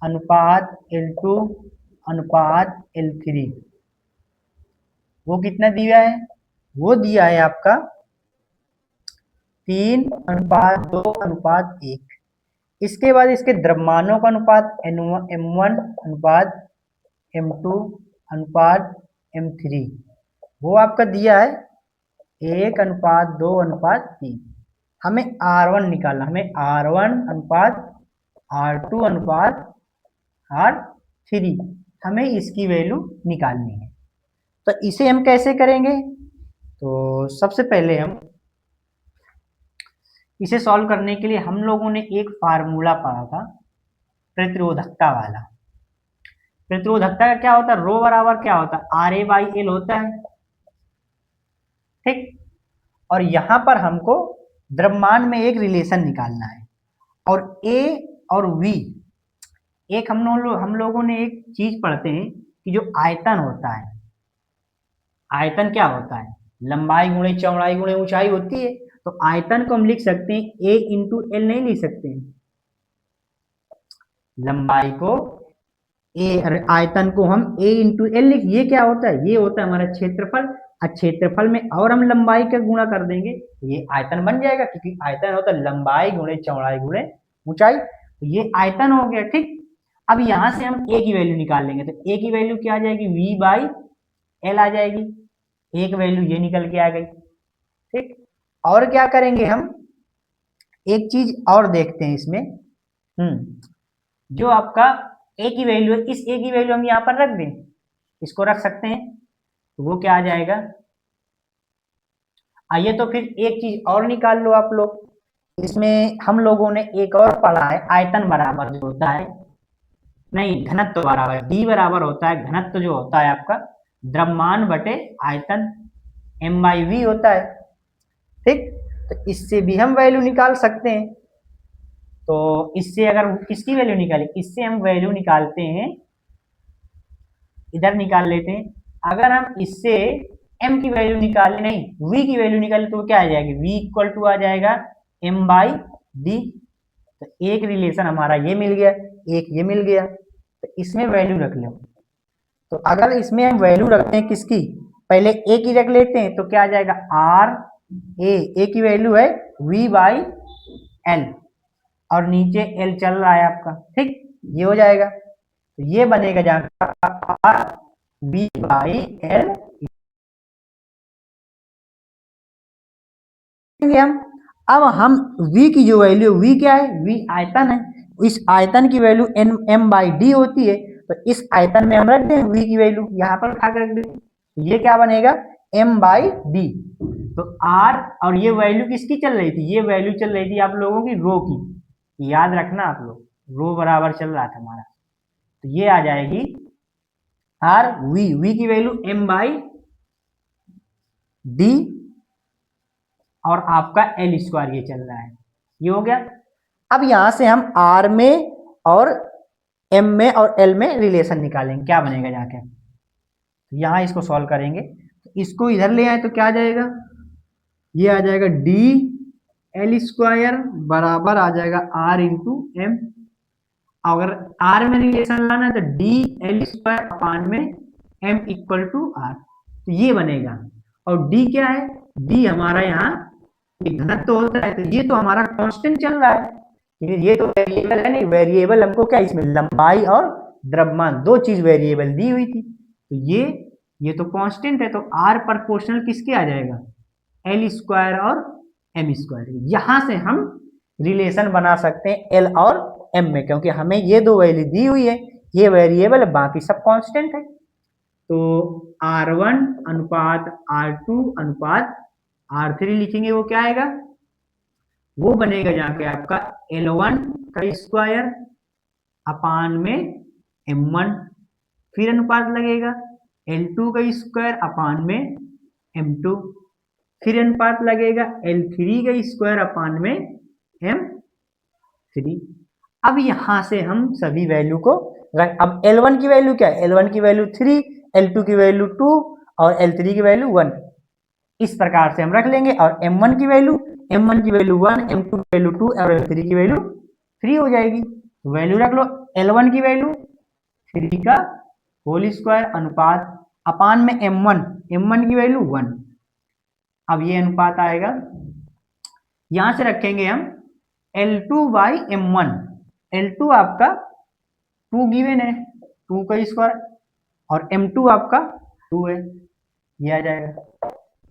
अनुपात L2 अनुपात L3, वो कितना दिया है, वो दिया है आपका 3:2:1। इसके बाद इसके द्रव्यमानों का अनुपात M1 अनुपात M2 अनुपात M3, वो आपका दिया है 1:2:3। हमें R1 निकालना, हमें R1 अनुपात R2 अनुपात R3, हमें इसकी वैल्यू निकालनी है। तो इसे हम कैसे करेंगे? तो सबसे पहले हम इसे सॉल्व करने के लिए हम लोगों ने एक फार्मूला पढ़ा था प्रतिरोधकता वाला। प्रतिरोधकता का क्या होता है? रो बराबर क्या होता है? RA/L होता है, ठीक। और यहां पर हमको द्रव्यमान में एक रिलेशन निकालना है, और A और V, एक हम लोगों ने एक चीज पढ़ते हैं कि जो आयतन होता है, आयतन क्या होता है? लंबाई गुणे चौड़ाई गुणे ऊंचाई होती है। तो आयतन को हम लिख सकते हैं A इंटू एल, नहीं लिख सकते हैं लंबाई को आयतन को हम A इंटू एल लिख, ये क्या होता है? ये होता है हमारा क्षेत्रफल। और क्षेत्रफल में और हम लंबाई का गुणा कर देंगे, ये आयतन बन जाएगा, क्योंकि आयतन होता है लंबाई गुणे चौड़ाई गुणे ऊंचाई। तो ये आयतन हो गया, ठीक। अब यहां से हम A की वैल्यू निकाल लेंगे, तो A की वैल्यू क्या आ जाएगी? V/L आ जाएगी। एक वैल्यू ये निकल के आ गई, ठीक। और क्या करेंगे हम? एक चीज और देखते हैं इसमें। जो आपका ए की वैल्यू है, इस ए की वैल्यू हम यहाँ पर रख दें, इसको रख सकते हैं, तो वो क्या आ जाएगा? आइए तो फिर एक चीज और निकाल लो आप लोग। इसमें हम लोगों ने एक और पढ़ा है, आयतन बराबर जो होता है, नहीं, घनत्व बराबर, डी बराबर होता है घनत्व जो होता है आपका द्रव्यमान बटे आयतन, M/V होता है, ठीक। तो इससे भी हम वैल्यू निकाल सकते हैं। तो इससे अगर किसकी वैल्यू निकाले? इससे हम वैल्यू निकालते हैं, इधर निकाल लेते हैं। अगर हम इससे m की वैल्यू निकाले, नहीं, v की वैल्यू निकाले, तो क्या आ जाएगी? v इक्वल टू आ जाएगा M/d। तो एक रिलेशन हमारा ये मिल गया, एक ये मिल गया, तो इसमें वैल्यू रख लो। तो अगर इसमें हम वैल्यू रखते हैं किसकी? पहले a की रख लेते हैं, तो क्या आ जाएगा? a की वैल्यू है V/L, और नीचे L चल रहा है आपका, ठीक। ये हो जाएगा, तो ये बनेगा जहां R/V/L। हम अब हम v की जो वैल्यू, v क्या है? v आयतन है। इस आयतन की वैल्यू M/d होती है, तो इस आयतन में हम रख दें v की वैल्यू, यहाँ पर उठा कर रख दें। ये क्या बनेगा? M/d। तो r, और ये वैल्यू किसकी चल रही थी? ये वैल्यू चल रही थी आप लोगों की रो की, याद रखना आप लोग, रो बराबर चल रहा था हमारा। तो ये आ जाएगी v की वैल्यू M/d, और आपका L² ये चल रहा है, ये हो गया। अब यहां से हम R में और M में और L में रिलेशन निकालेंगे, क्या बनेगा जाके? यहां इसको सॉल्व करेंगे, तो इसको इधर ले आए तो क्या आ जाएगा? ये आ जाएगा DL² बराबर आ जाएगा R इंटू M। अगर R में रिलेशन लाना है तो DL² अपान में M इक्वल टू R, तो ये बनेगा। और D क्या है? D हमारा यहाँ घनत्व तो होता है, तो ये तो हमारा कांस्टेंट चल रहा है, ये तो वेरिएबल है नहीं। वेरिएबल हमको क्या, इसमें लंबाई और द्रव्यमान दो चीज वेरिएबल दी हुई थी, तो ये तो कांस्टेंट है, तो R प्रोपोर्शनल किसके आ जाएगा? L² और M²। यहां से हम रिलेशन बना सकते हैं L और M में, क्योंकि हमें ये दो वैल्यू दी हुई है, ये वेरिएबल, बाकी सब कांस्टेंट है। तो R1 अनुपात R2 अनुपात R3 लिखेंगे, वो क्या आएगा? वो बनेगा जाके आपका L1 का स्क्वायर अपान में M1, फिर अनुपात लगेगा L2 का स्क्वायर अपान में M2, फिर अनुपात लगेगा L3 का स्क्वायर अपान में M3। अब यहां से हम सभी वैल्यू को रख, अब L1 की वैल्यू क्या है? L1 की वैल्यू 3, L2 की वैल्यू 2 और L3 की वैल्यू 1, इस प्रकार से हम रख लेंगे। और M1 की वैल्यू 1, M2 की वैल्यू 2 और L3 की वैल्यू 3 हो जाएगी। वैल्यू रख लो, L1 की वैल्यू 3 का होल स्क्वायर अनुपात अपान में M1 की वैल्यू 1। अब ये अनुपात आएगा, यहां से रखेंगे हम L2/M1। L2 आपका 2 गिवन है, 2 का स्क्वायर, और M2 आपका 2 है, ये आ जाएगा।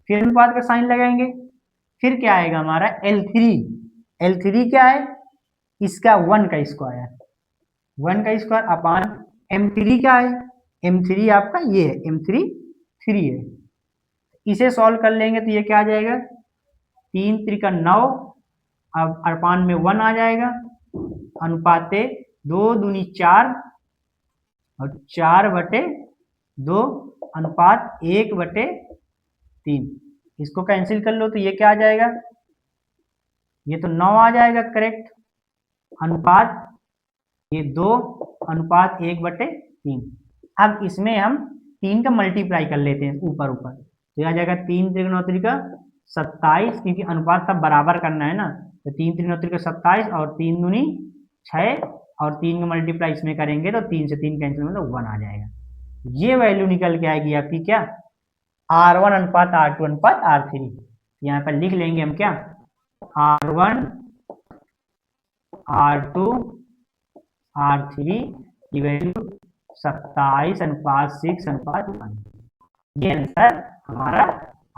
फिर अनुपात का साइन लगाएंगे, फिर क्या आएगा हमारा L3। L3 क्या है? इसका 1 का स्क्वायर, 1 का स्क्वायर अपान M3 क्या है, M3 आपका ये है, M3 3 है। इसे सॉल्व कर लेंगे तो ये क्या आ जाएगा, 3 त्रिका 9, अब अपान में 1 आ जाएगा, अनुपाते 2 दूनी 4 और 4/2 अनुपात 1/3। इसको कैंसिल कर लो तो ये क्या आ जाएगा, ये तो 9 आ जाएगा करेक्ट, अनुपात ये 2 अनुपात 1/3। अब इसमें हम 3 का मल्टीप्लाई कर लेते हैं ऊपर ऊपर, तो आ जाएगा 3 त्रिकोणोत्तरी का 27, क्योंकि अनुपात सब बराबर करना है ना, तो 3 त्रिकोणोत्तरी का 27 और 3 दूनी 6 और 3 का मल्टीप्लाई इसमें करेंगे तो 3 से 3 कैंसिल मतलब 1 आ जाएगा। ये वैल्यू निकल के आएगी आपकी क्या, R1 अनुपात R2 अनुपात R3। यहाँ पर लिख लेंगे हम क्या, R1 R2 R3 की वैल्यू 27:6:1, ये आंसर हमारा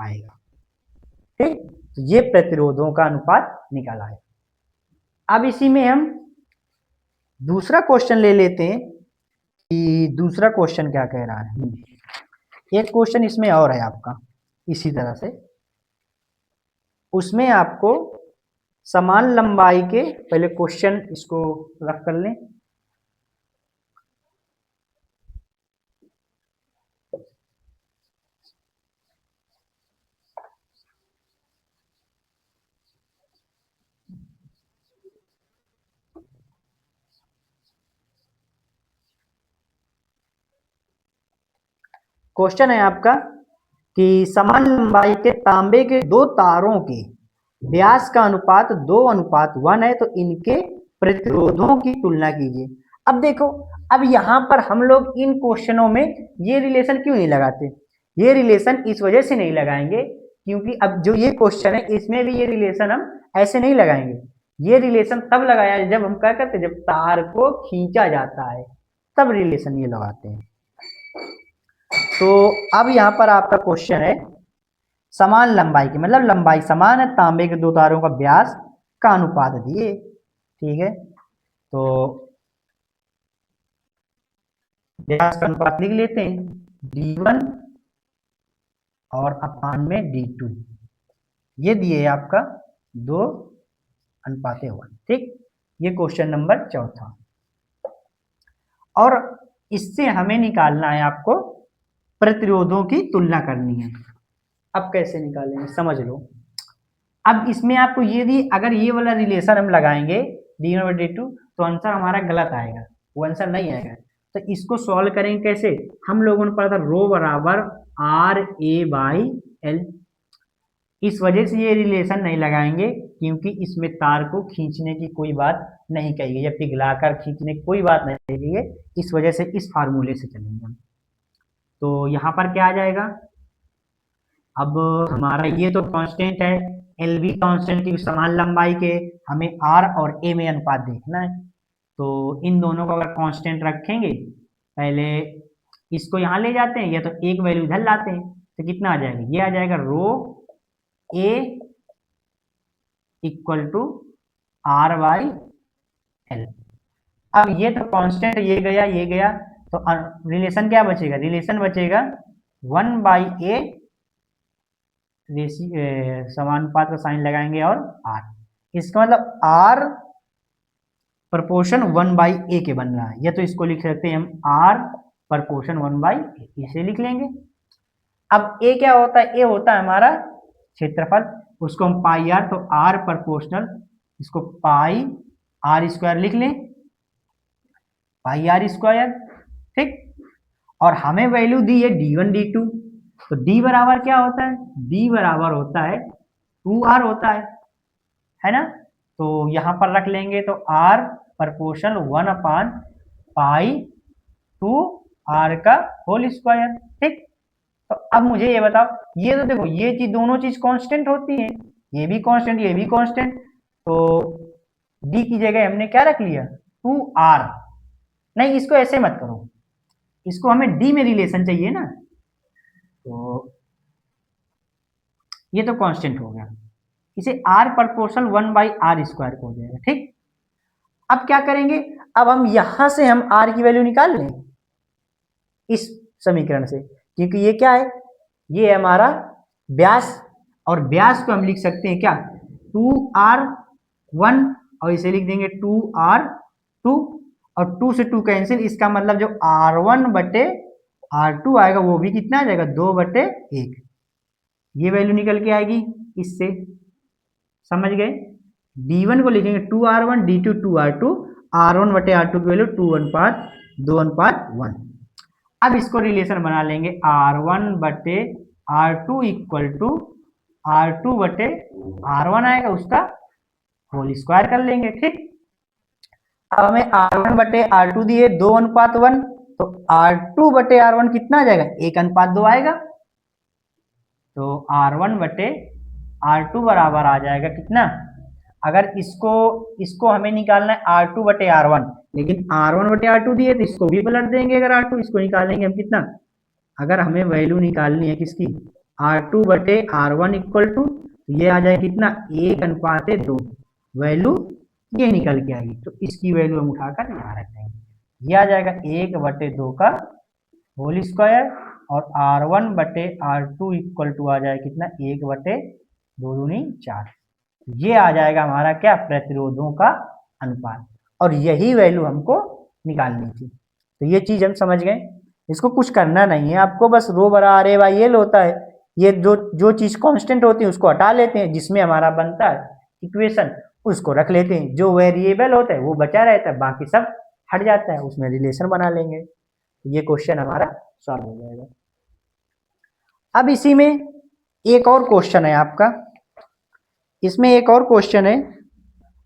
आएगा। ठीक, तो ये प्रतिरोधों का अनुपात निकला है। अब इसी में हम दूसरा क्वेश्चन ले लेते हैं कि दूसरा क्वेश्चन क्या कह रहा है। एक क्वेश्चन इसमें और है आपका इसी तरह से, उसमें आपको समान लंबाई के, पहले क्वेश्चन इसको रख कर लें, क्वेश्चन है आपका कि समान लंबाई के तांबे के दो तारों के व्यास का अनुपात 2:1 है, तो इनके प्रतिरोधों की तुलना कीजिए। अब देखो, अब यहाँ पर हम लोग इन क्वेश्चनों में ये रिलेशन क्यों नहीं लगाते, ये रिलेशन इस वजह से नहीं लगाएंगे क्योंकि अब जो ये क्वेश्चन है इसमें भी ये रिलेशन हम ऐसे नहीं लगाएंगे। ये रिलेशन तब लगाया है जब हम क्या करते हैं, जब तार को खींचा जाता है तब रिलेशन ये लगाते हैं। तो अब यहाँ पर आपका क्वेश्चन है समान लंबाई की, मतलब लंबाई समान है, तांबे के दो तारों का व्यास का अनुपात दिए। ठीक है, तो व्यास का अनुपात लिख लेते हैं, D1 और अपान में D2, ये दिए आपका 2:1। ठीक, ये क्वेश्चन नंबर चौथा। और इससे हमें निकालना है आपको प्रतिरोधों की तुलना करनी है। अब कैसे निकालेंगे समझ लो। अब इसमें आपको ये दी, अगर ये वाला रिलेशन हम लगाएंगे D1/D2 तो आंसर हमारा गलत आएगा, वो आंसर नहीं आएगा। तो इसको सॉल्व करेंगे कैसे, हम लोगों ने पढ़ा था रो बराबर RA/L, इस वजह से ये रिलेशन नहीं लगाएंगे क्योंकि इसमें तार को खींचने की कोई बात नहीं कही गई है, पिघलाकर खींचने की कोई बात नहीं कही गई है, इस वजह से इस फार्मूले से चलेंगे हम। तो यहाँ पर क्या आ जाएगा, अब हमारा ये तो कांस्टेंट है, एल भी कांस्टेंट की समान लंबाई के, हमें आर और ए में अनुपात देखना है। तो इन दोनों को अगर कांस्टेंट रखेंगे, पहले इसको यहाँ ले जाते हैं या तो एक वैल्यू इधर लाते हैं, तो कितना आ जाएगा, ये आ जाएगा रो ए इक्वल टू R/L। अब ये तो कांस्टेंट ये गया, तो रिलेशन क्या बचेगा, रिलेशन बचेगा 1/A, समानुपात का साइन लगाएंगे और R, इसका मतलब R प्रपोर्शन 1/A के बन रहा है, या तो इसको लिख सकते हैं हम R प्रपोर्शन 1/A, इसे लिख लेंगे। अब A क्या होता है, A होता है हमारा क्षेत्रफल, उसको हम पाई आर, तो R प्रपोर्शनल, इसको पाई R स्क्वायर लिख लें, पाई R स्क्वायर। ठीक, और हमें वैल्यू दी है D1/D2, तो D बराबर क्या होता है, D बराबर होता है 2R होता है ना। तो यहाँ पर रख लेंगे तो R प्रपोर्शन 1/π/2R का होल स्क्वायर। ठीक, तो अब मुझे ये बताओ, ये तो देखो ये चीज दोनों चीज कांस्टेंट होती हैं, ये भी कांस्टेंट ये भी कांस्टेंट, तो D की जगह हमने क्या रख लिया 2R। नहीं, इसको ऐसे मत करो, इसको हमें D में रिलेशन चाहिए ना, तो ये तो कांस्टेंट हो गया, इसे R प्रपोर्शनल 1/R स्क्वायर हो जाएगा। ठीक, अब क्या करेंगे, अब हम यहां से हम R की वैल्यू निकाल लें इस समीकरण से, क्योंकि ये क्या है, ये है हमारा व्यास, और व्यास को हम लिख सकते हैं क्या, 2R1, और इसे लिख देंगे 2R2, और 2 से 2 कैंसिल, इसका मतलब जो R1 बटे R2 आएगा वो भी कितना आ जाएगा, 2/1, ये वैल्यू निकल के आएगी इससे, समझ गए। D1 को लिखेंगे 2R1, D2 2R2, R1 बटे R2 की वैल्यू 2:1। अब इसको रिलेशन बना लेंगे, R1 बटे R2 इक्वल टू R2 बटे R1 आएगा, उसका होल स्क्वायर कर लेंगे, ठीक। अब हमें R1 बटे R2 दिए 2:1, तो R2 बटे R1 कितना आ जाएगा, 1:2 आएगा, तो R1 बटे R2 बराबर आ जाएगा कितना, अगर इसको हमें निकालना है R2 बटे R1, लेकिन R1 बटे R2 दिए तो इसको भी पलट देंगे, अगर R2 इसको निकालेंगे हम कितना, अगर हमें वैल्यू निकालनी है किसकी, R2 बटे R1 इक्वल टू, ये आ जाए कितना, 1:2, वैल्यू ये निकल के आएगी, तो इसकी वैल्यू हम उठाकर यहाँ रख देंगे, ये आ जाएगा 1/2 का होल स्क्वायर, और R1 बटे R2 इक्वल टू आ जाए कितना, 1/2 दूनी 4, ये आ जाएगा हमारा क्या, प्रतिरोधों का अनुपात, और यही वैल्यू हमको निकालनी थी। तो ये चीज हम समझ गए, इसको कुछ करना नहीं है आपको, बस रो बरा आर ए बाई एल होता है, ये जो जो चीज कांस्टेंट होती है उसको हटा लेते हैं, जिसमें हमारा बनता है इक्वेशन उसको रख लेते हैं, जो वेरिएबल होता है वो बचा रहता है, बाकी सब हट जाता है, उसमें रिलेशन बना लेंगे, ये क्वेश्चन हमारा सॉल्व हो जाएगा। अब इसी में एक और क्वेश्चन है आपका, इसमें एक और क्वेश्चन है,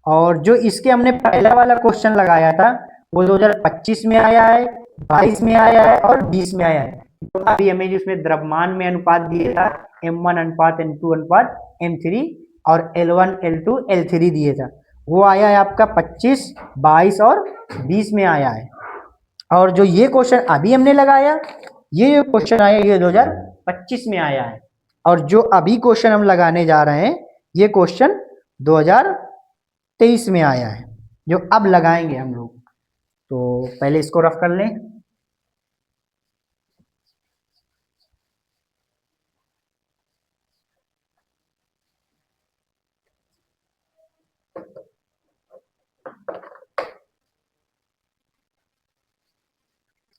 और जो इसके हमने पहला वाला क्वेश्चन लगाया था वो 2025 में आया है, 22 में आया है और 20 में आया है, तो अभी हमें जिसमें द्रव्यमान में अनुपात दिया था M1 अनुपात M2 अनुपात M3, और L1 L2 L3 दिए था, वो आया है आपका 25, 22 और 20 में आया है। और जो ये क्वेश्चन अभी हमने लगाया, ये जो क्वेश्चन आया ये 2025 में आया है, और जो अभी क्वेश्चन हम लगाने जा रहे हैं ये क्वेश्चन 2023 में आया है, जो अब लगाएंगे हम लोग। तो पहले इसको रफ कर लें,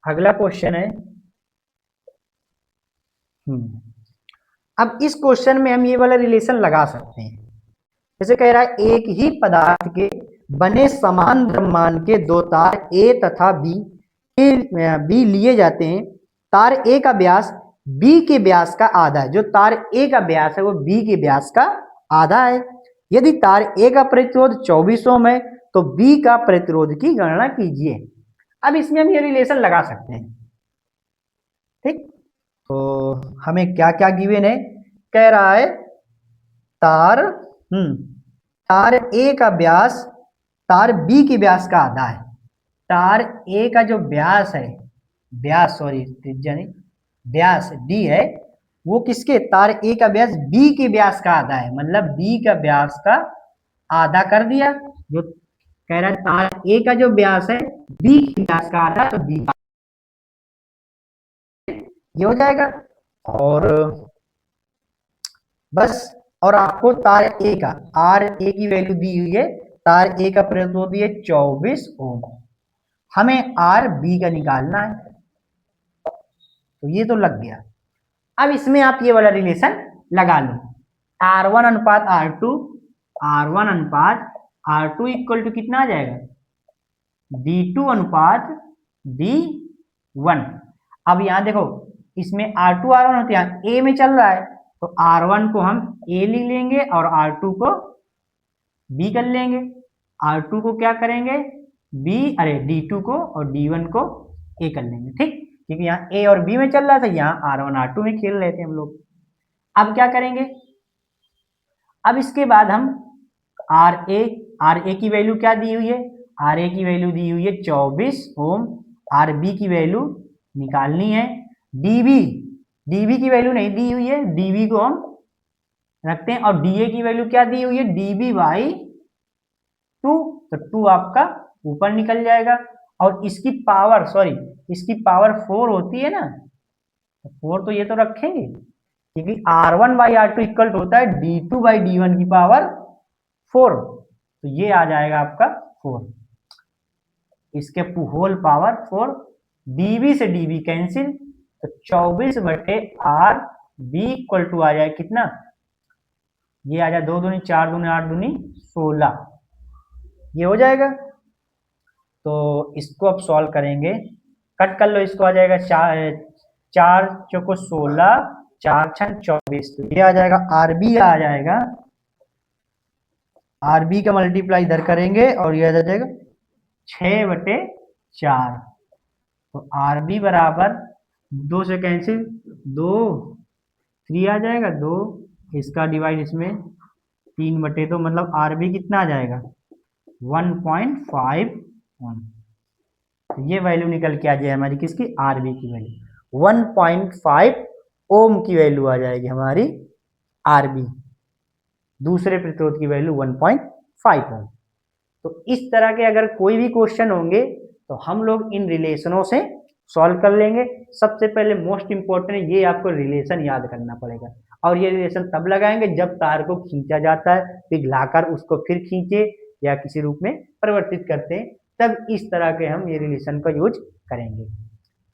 अगला क्वेश्चन है, अब इस क्वेश्चन में हम ये वाला रिलेशन लगा सकते हैं, जैसे कह रहा है एक ही पदार्थ के बने समान द्रव्यमान के दो तार A तथा B लिए जाते हैं, तार A का व्यास B के व्यास का आधा है, जो तार A का व्यास है वो B के व्यास का आधा है, यदि तार A का प्रतिरोध 24 ओम है तो B का प्रतिरोध की गणना कीजिए। अब इसमें हम ये रिलेशन लगा सकते हैं, ठीक। तो हमें क्या क्या गिवन है, कह रहा है तार तार ए का व्यास तार बी के व्यास का आधा है, तार ए का जो व्यास है, व्यास सॉरी त्रिज्या नहीं, व्यास डी है, वो किसके, तार ए का व्यास बी के व्यास का आधा है, मतलब बी का व्यास का आधा कर दिया, जो कह रहा है तार ए का जो व्यास है बी के व्यास का आधा, तो बी ये हो जाएगा, और बस, और आपको तार ए का आर ए की वैल्यू दी हुई है, तार ए का प्रतिरोध है 24 ओम, हमें आर बी का निकालना है, तो ये तो लग गया। अब इसमें आप ये वाला रिलेशन लगा लो, R1 अनुपात R2, R1 अनुपात R2 इक्वल टू कितना आ जाएगा, D2 अनुपात D1। अब यहां देखो इसमें R2 R1 होते हैं, A में चल रहा है, तो R1 को हम A लिख लेंगे और R2 को B कर लेंगे, R2 को क्या करेंगे D2 को, और D1 को A कर लेंगे, ठीक, क्योंकि यहाँ A और B में चल रहा था, यहाँ R1 R2 में खेल रहे थे हम लोग। अब क्या करेंगे, अब इसके बाद हम RA की वैल्यू क्या दी हुई है, RA की वैल्यू दी हुई है 24 ओम, RB की वैल्यू निकालनी है, DB की वैल्यू नहीं दी हुई है, DB को हम रखते हैं, और DA की वैल्यू क्या दी हुई है, DB/2, तो 2 आपका ऊपर निकल जाएगा, और इसकी पावर, सॉरी, इसकी पावर 4 होती है ना, तो 4 तो ये तो रखेंगे, क्योंकि R1/R2 इक्वल होता है D2/D1 की पावर 4, तो ये आ जाएगा आपका 4, इसके होल पावर 4, dB से dB कैंसिल, तो 24/R, B इक्वल टू आ जाए कितना, ये आ जाए 2 दूनी 4 दूनी 8 दूनी 16, ये हो जाएगा। तो इसको अब सॉल्व करेंगे, कट कर लो, इसको आ जाएगा 4 चौको 16, 4 छन 24, तो ये आ जाएगा आरबी, आ जाएगा आरबी का मल्टीप्लाई इधर करेंगे और ये आ जाएगा 6/4, तो आरबी बराबर 2 से कैंसिल, 2 3 आ जाएगा, 2 इसका डिवाइड इसमें 3/2, मतलब आरबी कितना आ जाएगा 1.51, तो ये वैल्यू निकल के आ जाए हमारी किसकी, आरबी की वैल्यू 1.5 ओम की वैल्यू आ जाएगी हमारी आरबी, दूसरे प्रतिरोध की वैल्यू 1.5 ओम। तो इस तरह के अगर कोई भी क्वेश्चन होंगे तो हम लोग इन रिलेशनों से सॉल्व कर लेंगे। सबसे पहले मोस्ट इंपॉर्टेंट ये आपको रिलेशन याद करना पड़ेगा, और ये रिलेशन तब लगाएंगे जब तार को खींचा जाता है, पिघलाकर उसको फिर खींचे या किसी रूप में परिवर्तित करते हैं, तब इस तरह के हम ये रिलेशन का यूज करेंगे।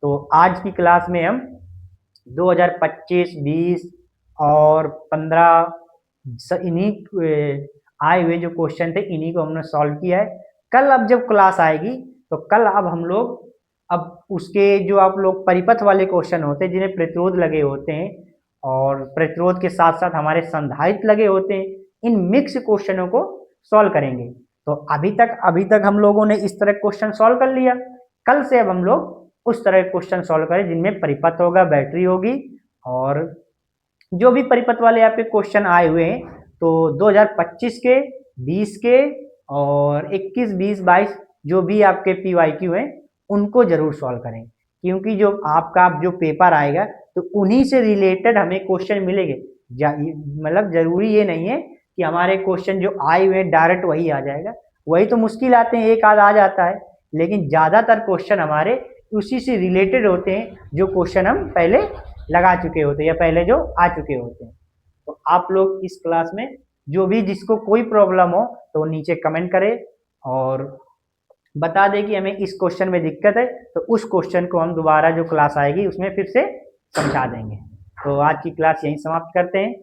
तो आज की क्लास में हम 2025, 20 और 15 इन्हीं आए हुए जो क्वेश्चन थे इन्हीं को हमने सॉल्व किया है। कल अब जब क्लास आएगी तो कल अब हम लोग अब उसके जो आप लोग परिपथ वाले क्वेश्चन होते हैं जिन्हें प्रतिरोध लगे होते हैं और प्रतिरोध के साथ साथ हमारे संधारित्र लगे होते हैं, इन मिक्स क्वेश्चनों को सॉल्व करेंगे। तो अभी तक हम लोगों ने इस तरह क्वेश्चन सॉल्व कर लिया, कल से अब हम लोग उस तरह के क्वेश्चन सॉल्व करें जिनमें परिपथ होगा, बैटरी होगी, और जो भी परिपथ वाले आपके क्वेश्चन आए हुए हैं तो 2025 के, 20 के और 21, 20, 22 जो भी आपके PYQ हैं उनको जरूर सॉल्व करें, क्योंकि जो आपका जो पेपर आएगा तो उन्हीं से रिलेटेड हमें क्वेश्चन मिलेंगे। मतलब जरूरी ये नहीं है कि हमारे क्वेश्चन जो आए हुए हैं डायरेक्ट वही आ जाएगा, वही तो मुश्किल आते हैं, एक आध आ जाता है, लेकिन ज्यादातर क्वेश्चन हमारे उसी से रिलेटेड होते हैं जो क्वेश्चन हम पहले लगा चुके होते हैं या पहले जो आ चुके होते हैं। तो आप लोग इस क्लास में जो भी जिसको कोई प्रॉब्लम हो तो नीचे कमेंट करें और बता दें कि हमें इस क्वेश्चन में दिक्कत है, तो उस क्वेश्चन को हम दोबारा जो क्लास आएगी उसमें फिर से समझा देंगे। तो आज की क्लास यहीं समाप्त करते हैं।